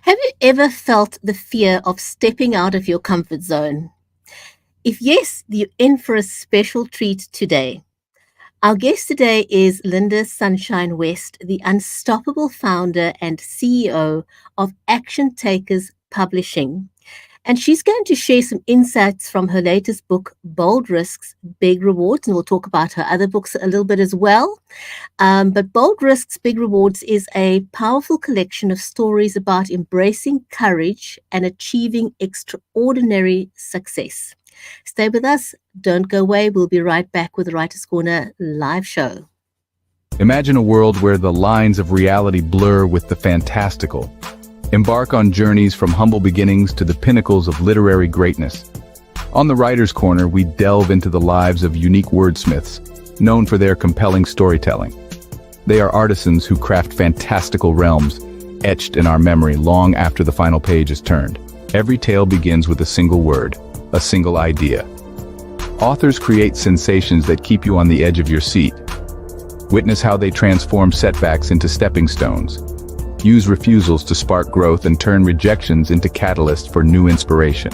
Have you ever felt the fear of stepping out of your comfort zone? If yes, you're in for a special treat today. Our guest today is Lynda Sunshine West, the unstoppable founder and CEO of Action Takers Publishing. And she's going to share some insights from her latest book, Bold Risks, Big Rewards. And we'll talk about her other books a little bit as well. But Bold Risks, Big Rewards is a powerful collection of stories about embracing courage and achieving extraordinary success. Stay with us. Don't go away. We'll be right back with the Writer's Corner live show. Imagine a world where the lines of reality blur with the fantastical. Embark on journeys from humble beginnings to the pinnacles of literary greatness. On the Writer's Corner, we delve into the lives of unique wordsmiths, known for their compelling storytelling. They are artisans who craft fantastical realms, etched in our memory long after the final page is turned. Every tale begins with a single word, a single idea. Authors create sensations that keep you on the edge of your seat. Witness how they transform setbacks into stepping stones. Use refusals to spark growth and turn rejections into catalysts for new inspiration.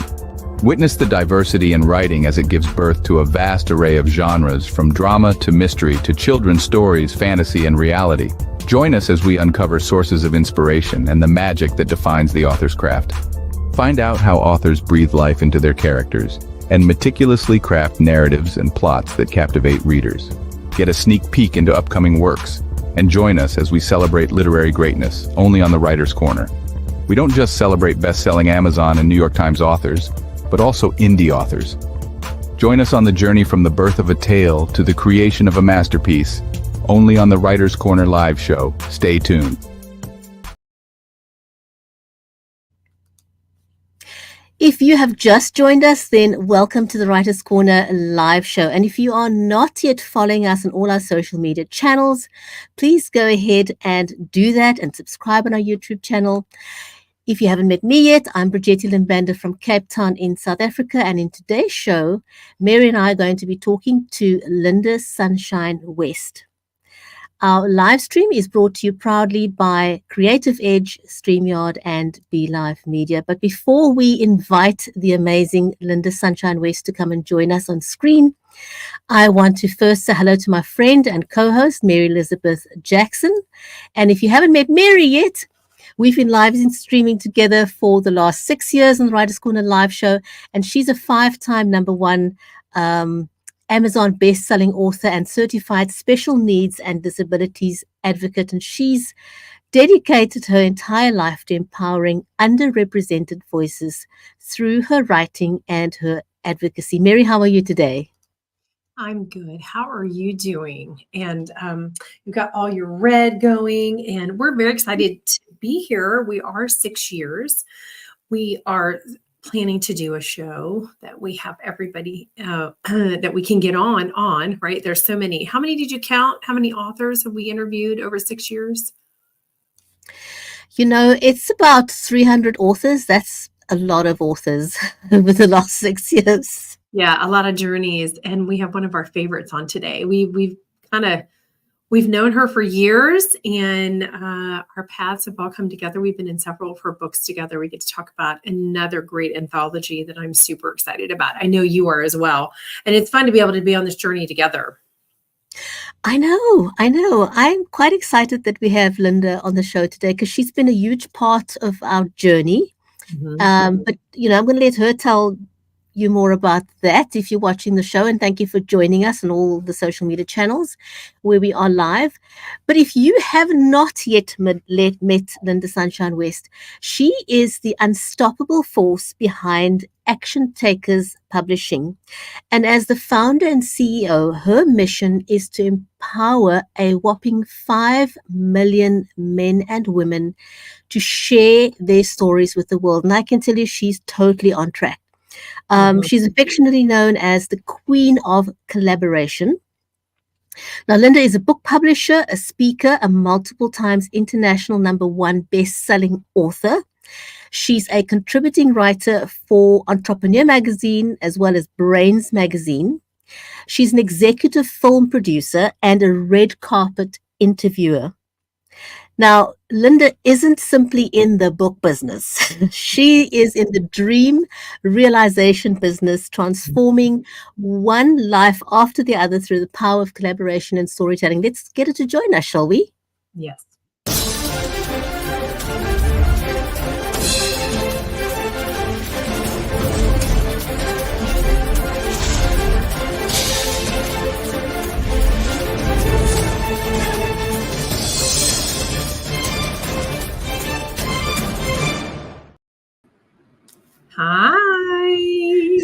Witness the diversity in writing as it gives birth to a vast array of genres, from drama to mystery to children's stories, fantasy, and reality. Join us as we uncover sources of inspiration and the magic that defines the author's craft. Find out how authors breathe life into their characters and meticulously craft narratives and plots that captivate readers. Get a sneak peek into upcoming works and join us as we celebrate literary greatness, only on the Writer's Corner. We don't just celebrate best-selling Amazon and New York Times authors, but also indie authors. Join us on the journey from the birth of a tale to the creation of a masterpiece, only on the Writer's Corner live show. Stay tuned. If you have just joined us, then welcome to the Writer's Corner live show. And if you are not yet following us on all our social media channels, please go ahead and do that and subscribe on our YouTube channel. If you haven't met me yet, I'm Brigitte Lynda from Cape Town in South Africa. And in today's show, Mary and I are going to be talking to Lynda Sunshine West. Our live stream is brought to you proudly by Creative Edge, StreamYard, and BeLive Media. But before we invite the amazing Lynda Sunshine West to come and join us on screen, I want to first say hello to my friend and co-host, Mary Elizabeth Jackson. And if you haven't met Mary yet, we've been live and streaming together for the last 6 years on the Writer's Corner live show. And she's a 5-time #1 Amazon best-selling author and certified special needs and disabilities advocate. And she's dedicated her entire life to empowering underrepresented voices through her writing and her advocacy. Mary, how are you today? I'm good. How are you doing? And you've got all your red going, and we're very excited to be here. We are 6 years. We are planning to do a show that we have everybody that we can get on, right? There's so many. How many did you count? How many authors have we interviewed over 6 years? You know, it's about 300 authors. That's a lot of authors over the last 6 years. Yeah, a lot of journeys. And we have one of our favorites on today. We've known her for years, and our paths have all come together. We've been in several of her books together. We get to talk about another great anthology that I'm super excited about. I know you are as well. And it's fun to be able to be on this journey together. I know. I'm quite excited that we have Lynda on the show today because she's been a huge part of our journey. Mm-hmm. But, I'm going to let her tell you more about that if you're watching the show, and thank you for joining us on all the social media channels where we are live. But if you have not yet met Lynda Sunshine West, she is the unstoppable force behind Action Takers Publishing. And as the founder and CEO, her mission is to empower a whopping 5 million men and women to share their stories with the world. And I can tell you she's totally on track. She's affectionately known as the Queen of Collaboration. Now, Lynda is a book publisher, a speaker, a multiple times international #1 best-selling author. She's a contributing writer for Entrepreneur Magazine as well as Brains Magazine. She's an executive film producer and a red carpet interviewer. Now, Lynda isn't simply in the book business. She is in the dream realization business, transforming one life after the other through the power of collaboration and storytelling. Let's get her to join us, shall we? Yes. Hi.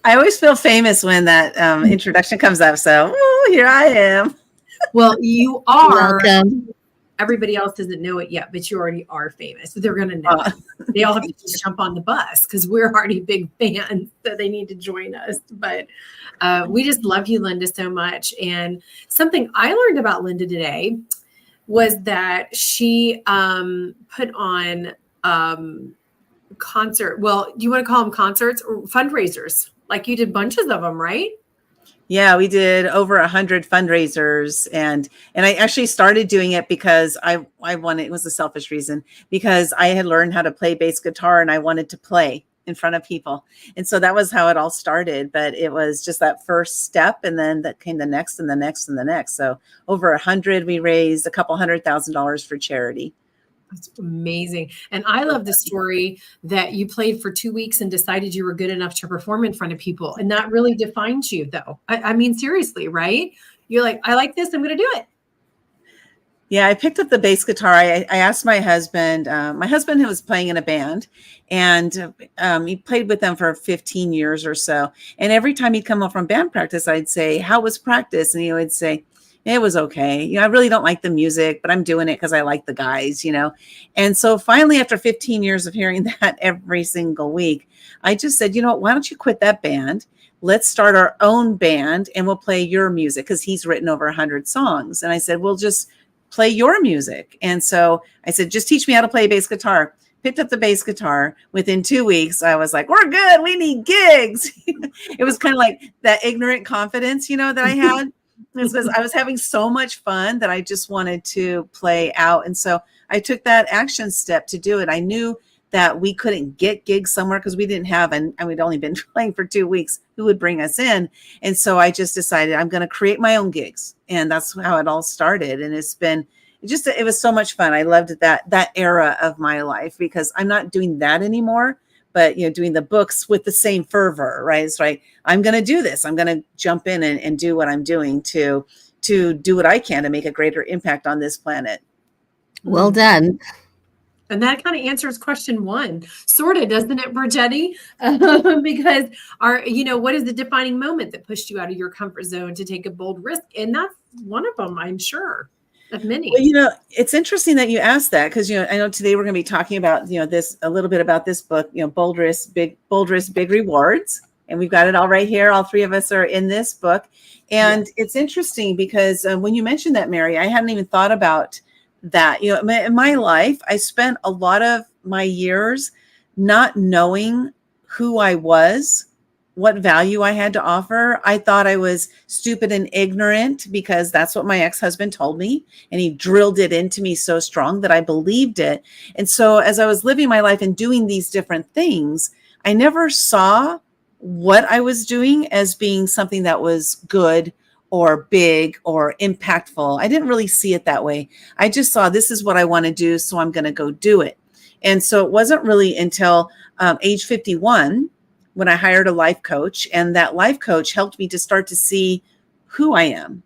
I always feel famous when that introduction comes up. So here I am. Well, you are. Welcome. Everybody else doesn't know it yet, but you already are famous. They're going to know. They all have to just jump on the bus because we're already big fans, so they need to join us. But we just love you, Lynda, so much. And something I learned about Lynda today was that she put on concert. Well, do you want to call them concerts or fundraisers? Like you did bunches of them, right? Yeah, we did over 100 fundraisers, and I actually started doing it because I wanted, it was a selfish reason, because I had learned how to play bass guitar and I wanted to play in front of people. And so that was how it all started, but it was just that first step, and then that came the next and the next and the next. So over 100, we raised a couple $100,000 for charity. That's amazing. And I love the story that you played for 2 weeks and decided you were good enough to perform in front of people. And that really defines you, though. I mean, seriously, right? You're like, I like this. I'm going to do it. Yeah, I picked up the bass guitar. I asked my husband who was playing in a band, and he played with them for 15 years or so. And every time he'd come home from band practice, I'd say, how was practice? And he would say, it was okay. You know, I really don't like the music, but I'm doing it because I like the guys, you know. And so finally, after 15 years of hearing that every single week, I just said, you know what, why don't you quit that band? Let's start our own band and we'll play your music, because he's written over 100 songs. And I said, we'll just play your music. And so I said, just teach me how to play bass guitar. Picked up the bass guitar. Within 2 weeks, I was like, we're good. We need gigs. It was kind of like that ignorant confidence, you know, that I had. Because I was having so much fun that I just wanted to play out. And so I took that action step to do it. I knew that we couldn't get gigs somewhere because we didn't have, and we'd only been playing for 2 weeks, who would bring us in. And so I just decided I'm going to create my own gigs. And that's how it all started. And it was so much fun. I loved that era of my life, because I'm not doing that anymore. But, you know, doing the books with the same fervor, right? It's like, I'm going to do this. I'm going to jump in and do what I'm doing to do what I can to make a greater impact on this planet. Well done. And that kind of answers question one, sort of, doesn't it, Bridgetti? Because what is the defining moment that pushed you out of your comfort zone to take a bold risk? And that's one of them, I'm sure. Of many. Well, you know, it's interesting that you asked that, because, you know, I know today we're going to be talking about, you know, a little bit about this book, you know, Bold Risk, Big Rewards. And we've got it all right here. All three of us are in this book. And It's interesting because when you mentioned that, Mary, I hadn't even thought about that. You know, in my life, I spent a lot of my years not knowing who I was, what value I had to offer. I thought I was stupid and ignorant because that's what my ex-husband told me. And he drilled it into me so strong that I believed it. And so as I was living my life and doing these different things, I never saw what I was doing as being something that was good or big or impactful. I didn't really see it that way. I just saw, this is what I want to do, so I'm going to go do it. And so it wasn't really until age 51 when I hired a life coach, and that life coach helped me to start to see who I am.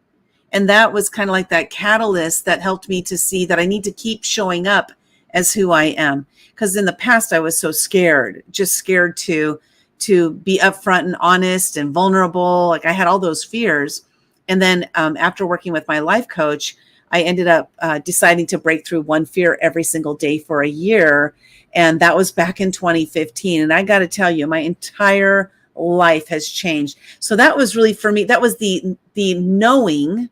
And that was kind of like that catalyst that helped me to see that I need to keep showing up as who I am. Because in the past, I was so scared, just scared to be upfront and honest and vulnerable. Like I had all those fears. And then after working with my life coach, I ended up deciding to break through one fear every single day for a year. And that was back in 2015. And I got to tell you, my entire life has changed. So that was really, for me, that was the knowing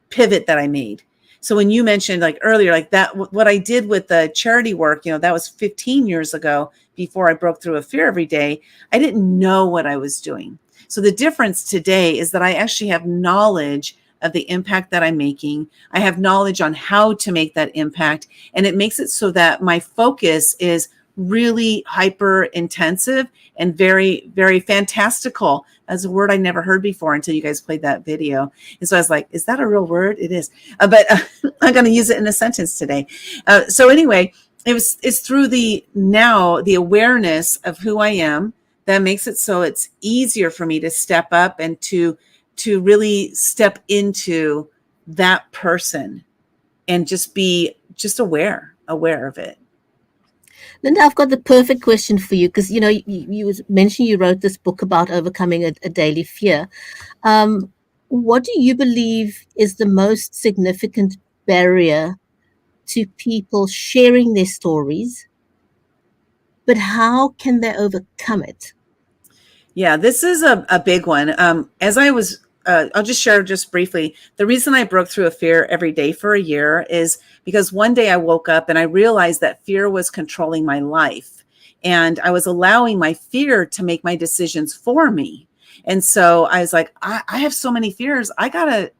pivot that I made. So when you mentioned like earlier, like that, what I did with the charity work, you know, that was 15 years ago before I broke through a fear every day. I didn't know what I was doing. So the difference today is that I actually have knowledge of the impact that I'm making. I have knowledge on how to make that impact. And it makes it so that my focus is really hyper intensive and very, very fantastical. That's a word I never heard before until you guys played that video. And so I was like, is that a real word? It is. But I'm going to use it in a sentence today. So anyway, it's through the awareness of who I am that makes it so it's easier for me to step up and to really step into that person and just be aware of it. Lynda, I've got the perfect question for you, because you mentioned you wrote this book about overcoming a daily fear. What do you believe is the most significant barrier to people sharing their stories, but how can they overcome it? Yeah, this is a big one. As I was, I'll just share just briefly. The reason I broke through a fear every day for a year is because one day I woke up and I realized that fear was controlling my life, and I was allowing my fear to make my decisions for me. And so I was like, I have so many fears. I gotta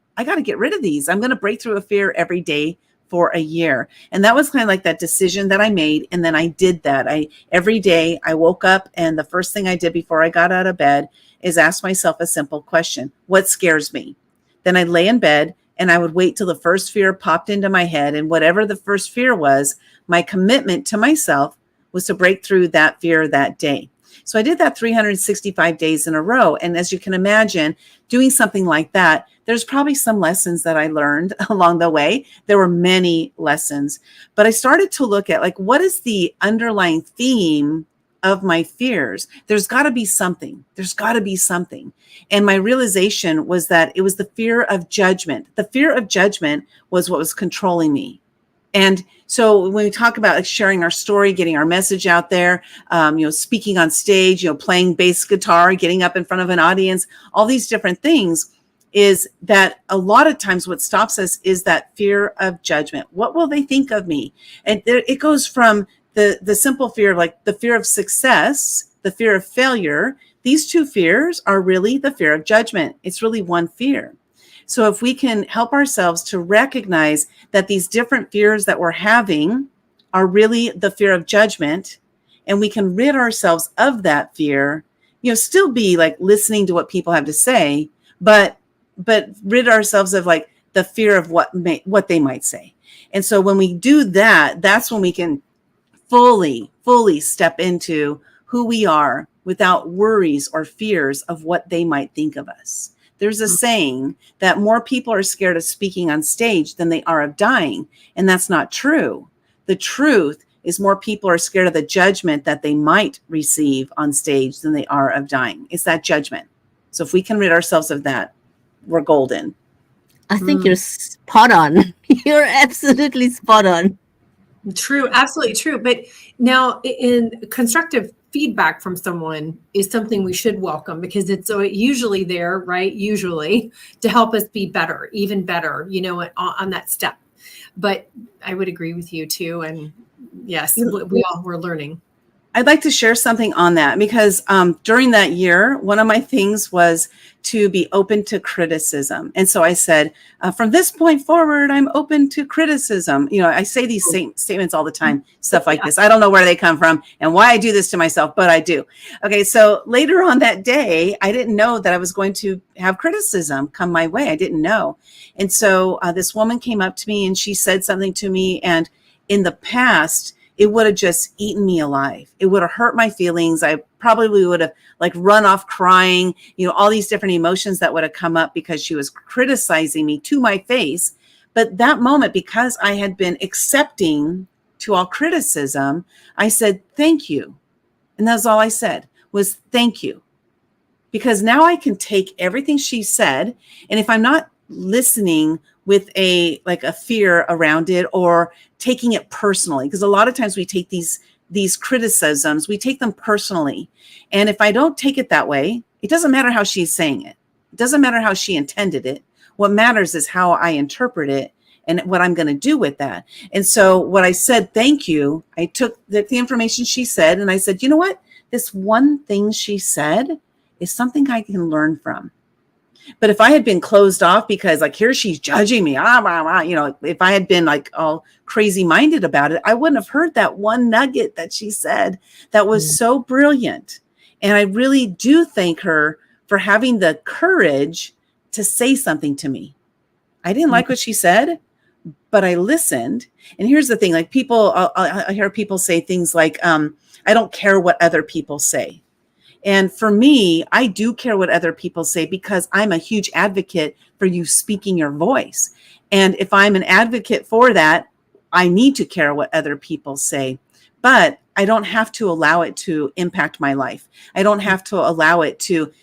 get rid of these. I'm going to break through a fear every day for a year. And that was kind of like that decision that I made. And then I did that. Every day I woke up, and the first thing I did before I got out of bed is ask myself a simple question: what scares me? Then I'd lay in bed and I would wait till the first fear popped into my head. And whatever the first fear was, my commitment to myself was to break through that fear that day. So I did that 365 days in a row. And as you can imagine, doing something like that, there's probably some lessons that I learned along the way. There were many lessons, but I started to look at, like, what is the underlying theme of my fears? There's got to be something. There's got to be something. And my realization was that it was the fear of judgment. The fear of judgment was what was controlling me. And so when we talk about, like, sharing our story, getting our message out there, speaking on stage, playing bass guitar, getting up in front of an audience, all these different things, is that a lot of times what stops us is that fear of judgment. What will they think of me? And it goes from the simple fear, like the fear of success, the fear of failure. These two fears are really the fear of judgment. It's really one fear. So if we can help ourselves to recognize that these different fears that we're having are really the fear of judgment, and we can rid ourselves of that fear, still be like listening to what people have to say, but rid ourselves of like the fear of what they might say. And so when we do that, that's when we can fully step into who we are without worries or fears of what they might think of us. There's a saying that more people are scared of speaking on stage than they are of dying. And that's not true. The truth is more people are scared of the judgment that they might receive on stage than they are of dying. It's that judgment. So if we can rid ourselves of that, we're golden. I think you're spot on. You're absolutely spot on. True, absolutely true. But now, in constructive feedback from someone is something we should welcome, because it's usually there, right? Usually to help us be better, even better, on that step. But I would agree with you too. And yes, we're learning. I'd like to share something on that, because during that year, one of my things was to be open to criticism. And so I said, from this point forward, I'm open to criticism. I say these same statements all the time, stuff like this. I don't know where they come from and why I do this to myself, but I do. Okay, so later on that day, I didn't know that I was going to have criticism come my way. I didn't know. And so this woman came up to me and she said something to me. And in the past, it would have just eaten me alive. It would have hurt my feelings. I probably would have run off crying, all these different emotions that would have come up because she was criticizing me to my face. But that moment, because I had been accepting to all criticism, I said, thank you. And that's all I said was thank you. Because now I can take everything she said. And if I'm not listening with a fear around it or taking it personally, because a lot of times we take these criticisms, we take them personally. And if I don't take it that way, it doesn't matter how she's saying it. It doesn't matter how she intended it. What matters is how I interpret it and what I'm going to do with that. And so what I said, thank you, I took the information she said and I said, you know what? This one thing she said is something I can learn from. But if I had been closed off because like, here she's judging me, if I had been like all crazy minded about it, I wouldn't have heard that one nugget that she said that was so brilliant. And I really do thank her for having the courage to say something to me. I didn't like what she said, but I listened. And here's the thing, like people, I hear people say things like, I don't care what other people say. And for me, I do care what other people say because I'm a huge advocate for you speaking your voice. And if I'm an advocate for that, I need to care what other people say. But I don't have to allow it to impact my life. I don't have to allow it to,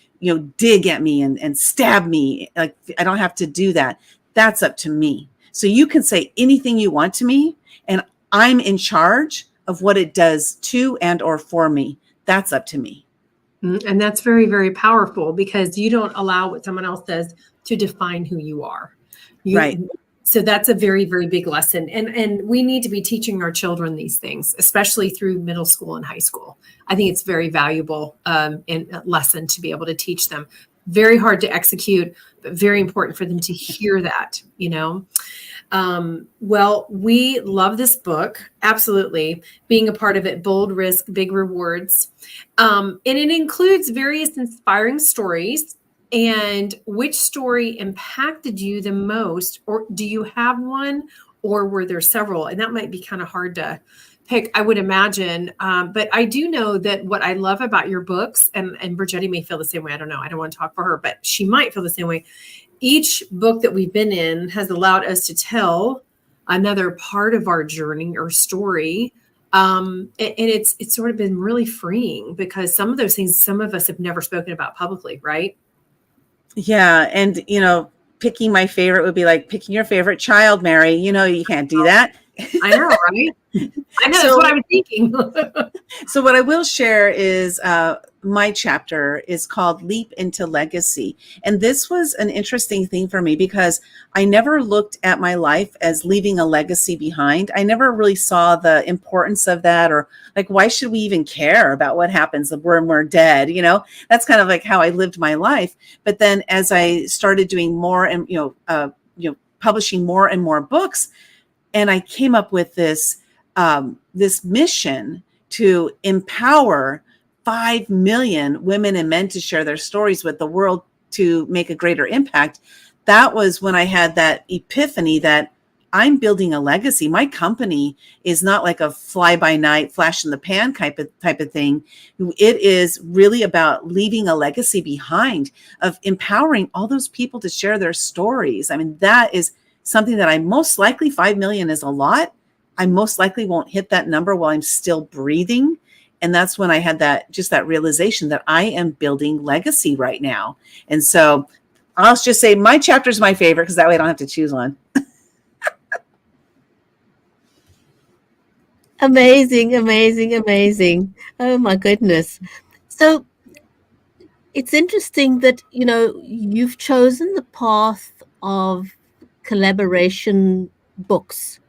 dig at me and stab me. Like, I don't have to do that. That's up to me. So you can say anything you want to me, and I'm in charge of what it does to and or for me. That's up to me. And that's very, very powerful because you don't allow what someone else does to define who you are. Right. So that's a very, very big lesson. And we need to be teaching our children these things, especially through middle school and high school. I think it's very valuable and a lesson to be able to teach them. Very hard to execute, but very important for them to hear that, Well, we love this book. Absolutely. Being a part of it, Bold Risk, Big Rewards. And it includes various inspiring stories. And which story impacted you the most? Or do you have one, or were there several? And that might be kind of hard to pick, I would imagine. But I do know that what I love about your books, and Bridgetti may feel the same way. I don't know. I don't want to talk for her, but she might feel the same way. Each book that we've been in has allowed us to tell another part of our journey or story. And it's sort of been really freeing because some of those things, some of us have never spoken about publicly, right? Yeah. And, picking my favorite would be like picking your favorite child, Mary. You can't do that. I know, right? I know, that's what I was thinking. So what I will share is my chapter is called Leap into Legacy. And this was an interesting thing for me because I never looked at my life as leaving a legacy behind. I never really saw the importance of that, or like, why should we even care about what happens when we're dead? That's kind of like how I lived my life. But then as I started doing more and, publishing more and more books, and I came up with this mission to empower 5 million women and men to share their stories with the world to make a greater impact. That was when I had that epiphany that I'm building a legacy. My company is not like a fly-by-night, flash in the pan type of thing. It is really about leaving a legacy behind of empowering all those people to share their stories. I mean, that is something that I most likely, 5 million is a lot. I most likely won't hit that number while I'm still breathing. And that's when I had that realization that I am building legacy right now. And so I'll just say my chapter is my favorite because that way I don't have to choose one. Amazing, amazing, amazing. Oh my goodness. So it's interesting that, you've chosen the path of collaboration books.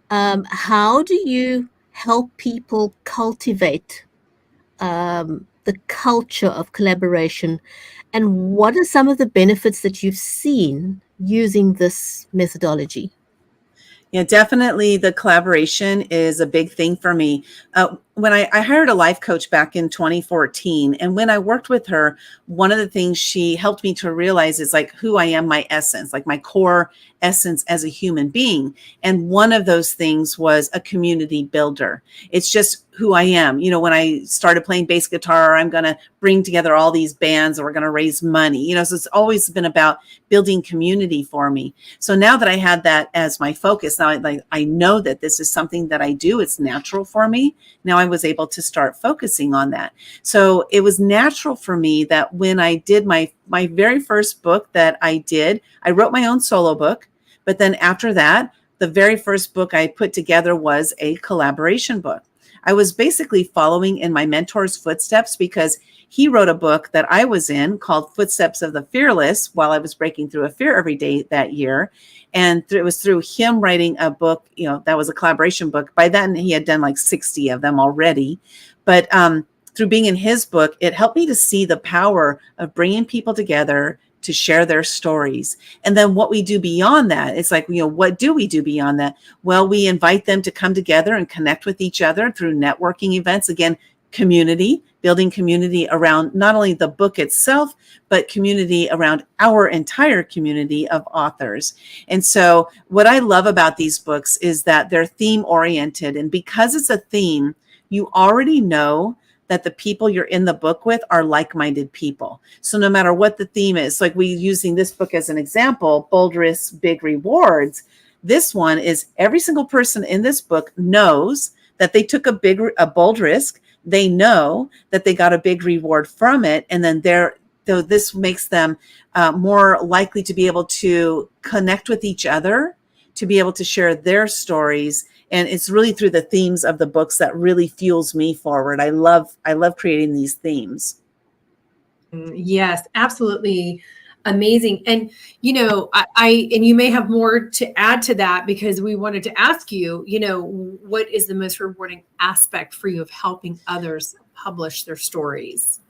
How do you help people cultivate the culture of collaboration? And what are some of the benefits that you've seen using this methodology? Yeah, definitely the collaboration is a big thing for me. When I hired a life coach back in 2014, and when I worked with her, one of the things she helped me to realize is like who I am, my essence, like my core essence as a human being. And one of those things was a community builder. It's just who I am. When I started playing bass guitar, I'm going to bring together all these bands and we're going to raise money. So it's always been about building community for me. So now that I had that as my focus, now I know that this is something that I do. It's natural for me. Now I was able to start focusing on that. So it was natural for me that when I did my very first book that I did, I wrote my own solo book. But then after that, the very first book I put together was a collaboration book. I was basically following in my mentor's footsteps because he wrote a book that I was in called Footsteps of the Fearless while I was breaking through a fear every day that year. And it was through him writing a book, that was a collaboration book. By then he had done like 60 of them already. But through being in his book, it helped me to see the power of bringing people together to share their stories. And then what we do beyond that, it's like, what do we do beyond that? Well, we invite them to come together and connect with each other through networking events. Again, community, building community around not only the book itself, but community around our entire community of authors. And so what I love about these books is that they're theme oriented. And because it's a theme, you already know that the people you're in the book with are like-minded people. So no matter what the theme is, like we using this book as an example, Bold Risks, Big Rewards, this one is every single person in this book knows that they took a bold risk. They know that they got a big reward from it. And then this makes them more likely to be able to connect with each other, to be able to share their stories. And it's really through the themes of the books that really fuels me forward. I love creating these themes. Yes, absolutely amazing. And, and you may have more to add to that, because we wanted to ask you, what is the most rewarding aspect for you of helping others publish their stories?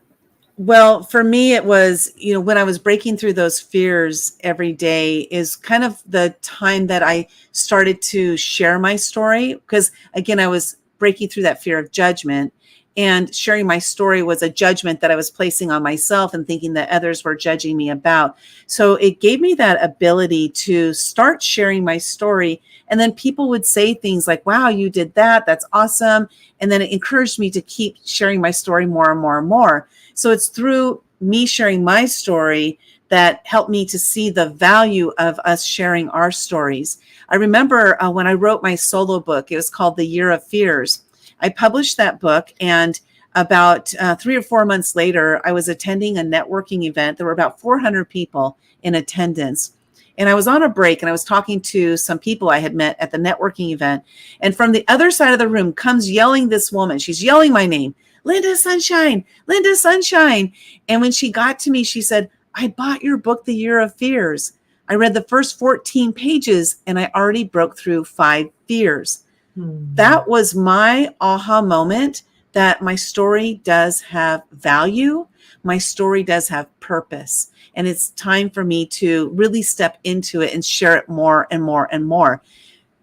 Well, for me, it was, when I was breaking through those fears every day is kind of the time that I started to share my story. Because again, I was breaking through that fear of judgment, and sharing my story was a judgment that I was placing on myself and thinking that others were judging me about. So it gave me that ability to start sharing my story. And then people would say things like, wow, you did that. That's awesome. And then it encouraged me to keep sharing my story more and more and more. So it's through me sharing my story that helped me to see the value of us sharing our stories. I remember when I wrote my solo book, it was called The Year of Fears. I published that book, and about 3 or 4 months later, I was attending a networking event. There were about 400 people in attendance. And I was on a break, and I was talking to some people I had met at the networking event. And from the other side of the room comes yelling this woman. She's yelling my name, Lynda Sunshine, Lynda Sunshine. And when she got to me, she said, I bought your book, The Year of Fears. I read the first 14 pages, and I already broke through 5 fears. That was my aha moment, that my story does have value. My story does have purpose. And it's time for me to really step into it and share it more and more and more.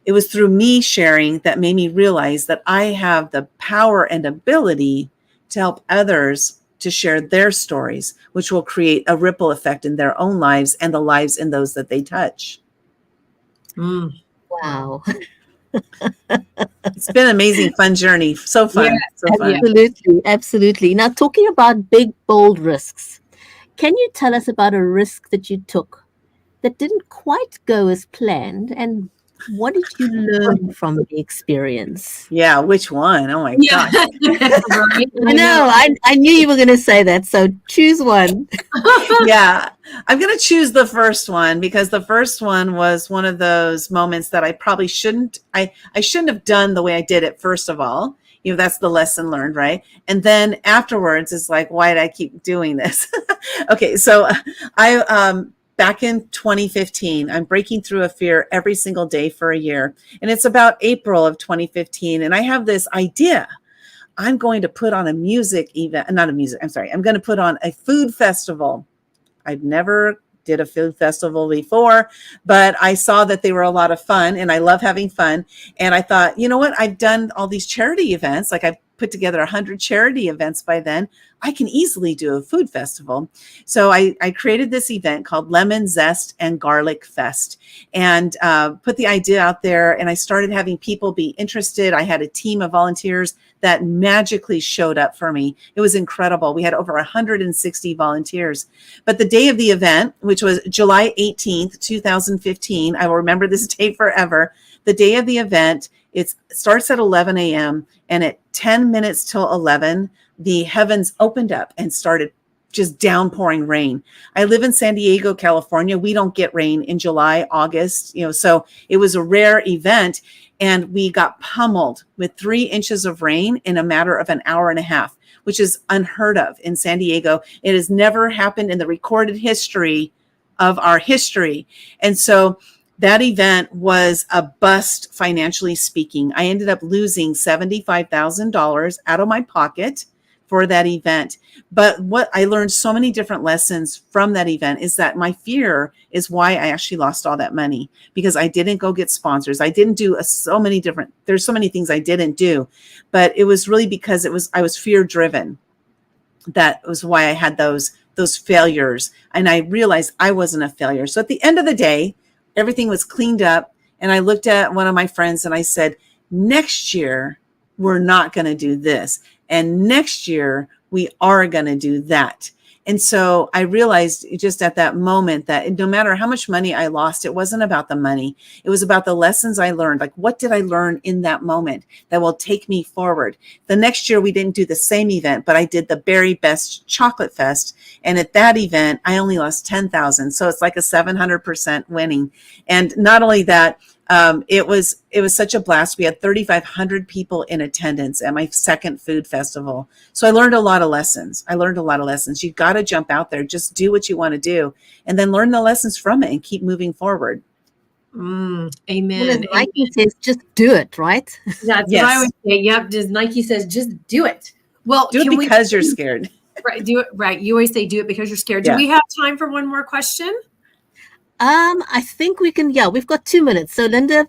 It was through me sharing that made me realize that I have the power and ability to help others to share their stories, which will create a ripple effect in their own lives and the lives in those that they touch. Wow. It's been an amazing, fun journey. So fun. Yeah, so fun. Absolutely. Now, talking about big, bold risks, can you tell us about a risk that you took that didn't quite go as planned, and what did you learn from the experience? Yeah, which one? Oh my gosh. Right? I know. I knew you were going to say that. So choose one. Yeah, I'm going to choose the first one, because the first one was one of those moments that I probably shouldn't have done the way I did it. First of all, that's the lesson learned, right? And then afterwards, it's like, why did I keep doing this? Okay, so back in 2015, I'm breaking through a fear every single day for a year. And it's about April of 2015. And I have this idea. I'm going to put on a music event, I'm going to put on a food festival. I've never did a food festival before, but I saw that they were a lot of fun, and I love having fun. And I thought, you know what? I've done all these charity events. Like, I've put together 100 charity events by then. I can easily do a food festival. So I created this event called Lemon Zest and Garlic Fest, and put the idea out there. And I started having people be interested. I had a team of volunteers that magically showed up for me. It was incredible. We had over 160 volunteers. But the day of the event, which was July 18th, 2015, I will remember this day forever. The day of the event, it starts at 11 a.m. and at 10 minutes till 11, the heavens opened up and started just downpouring rain. I live in San Diego, California. We don't get rain in July, August, so it was a rare event, and we got pummeled with 3 inches of rain in a matter of an hour and a half, which is unheard of in San Diego. It has never happened in the recorded history of our history. And so that event was a bust, financially speaking. I ended up losing $75,000 out of my pocket for that event. But what I learned so many different lessons from that event is that my fear is why I actually lost all that money, because I didn't go get sponsors. I didn't do there's so many things I didn't do, but it was really because I was fear driven. That was why I had those failures. And I realized I wasn't a failure. So at the end of the day, everything was cleaned up. And I looked at one of my friends and I said, next year, we're not going to do this. And next year, we are going to do that. And so I realized just at that moment that no matter how much money I lost, it wasn't about the money. It was about the lessons I learned. Like, what did I learn in that moment that will take me forward? The next year, we didn't do the same event, but I did the Berry Best Chocolate Fest. And at that event, I only lost $10,000. So it's like a 700% winning. And not only that, it was such a blast. We had 3,500 people in attendance at my second food festival. So I learned a lot of lessons. You got to jump out there, just do what you want to do, and then learn the lessons from it and keep moving forward. Amen. Well, as Nike says, just do it, right? That's what I would say. Yep. As Nike says, just do it. Well, do it because you're scared. Right. Do it. Right. You always say do it because you're scared. Yeah. Do we have time for one more question? I think we can. Yeah, we've got 2 minutes. So, Lynda.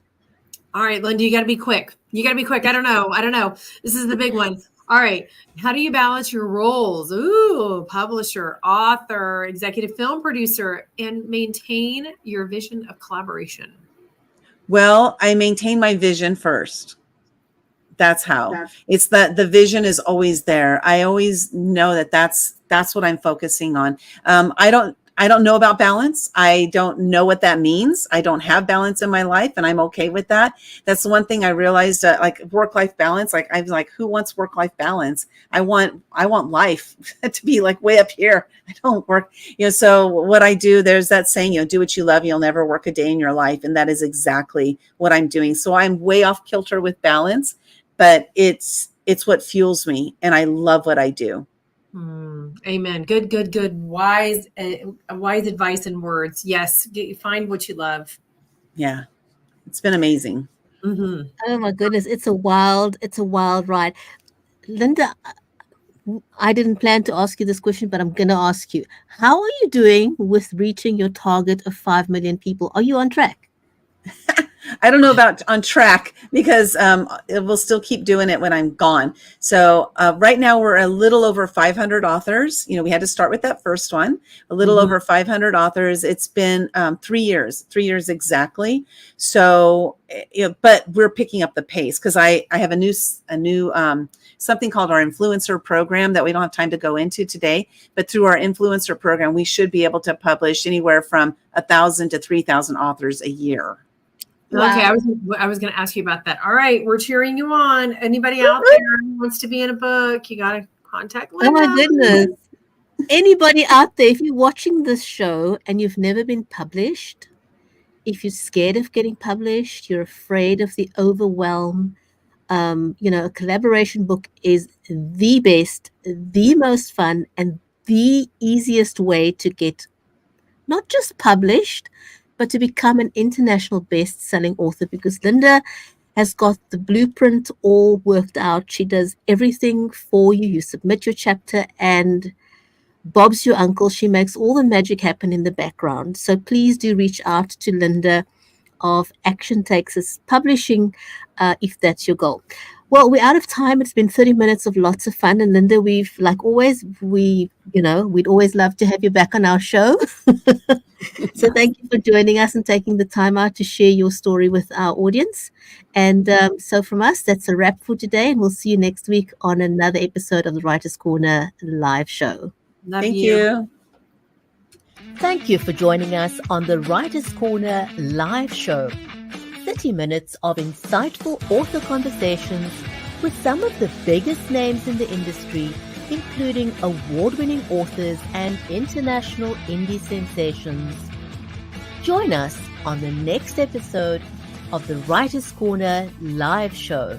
All right, Lynda, you got to be quick. I don't know. This is the big one. All right. How do you balance your roles? Ooh, publisher, author, executive film producer, and maintain your vision of collaboration? Well, I maintain my vision first. That's how. It's that the vision is always there. I always know that that's what I'm focusing on. I don't know about balance. I don't know what that means. I don't have balance in my life, and I'm okay with that. That's the one thing I realized, like work-life balance. Like I was like, who wants work-life balance? I want life to be like way up here. I don't work, so what I do, there's that saying, do what you love. You'll never work a day in your life. And that is exactly what I'm doing. So I'm way off kilter with balance, but it's what fuels me. And I love what I do. Amen. Good. Wise advice and words. Yes. Find what you love. Yeah. It's been amazing. Mm-hmm. Oh my goodness. It's a wild ride. Lynda, I didn't plan to ask you this question, but I'm going to ask you, how are you doing with reaching your target of 5 million people? Are you on track? I don't know about on track, because we'll still keep doing it when I'm gone. So right now we're a little over 500 authors. We had to start with that first one, a little over 500 authors. It's been 3 years exactly. So, but we're picking up the pace, because I have a new something called our influencer program that we don't have time to go into today. But through our influencer program, we should be able to publish anywhere from 1,000 to 3,000 authors a year. Wow. Okay, I was going to ask you about that. All right, we're cheering you on. Anybody out there who wants to be in a book, you got to contact Lynda. Oh my goodness. Anybody out there, if you're watching this show and you've never been published, if you're scared of getting published, you're afraid of the overwhelm, a collaboration book is the best, the most fun, and the easiest way to get not just published, but to become an international best-selling author, because Lynda has got the blueprint all worked out. She does everything for you. You submit your chapter and Bob's your uncle. She makes all the magic happen in the background. So please do reach out to Lynda of Action Takes Us Publishing if that's your goal. Well, we're out of time. It's been 30 minutes of lots of fun. And Lynda, we'd always love to have you back on our show. So thank you for joining us and taking the time out to share your story with our audience. And so from us, that's a wrap for today. And we'll see you next week on another episode of the Writer's Corner live show. Thank you. Thank you for joining us on the Writer's Corner live show. 30 minutes of insightful author conversations with some of the biggest names in the industry, including award-winning authors and international indie sensations. Join us on the next episode of the Writer's Corner live show.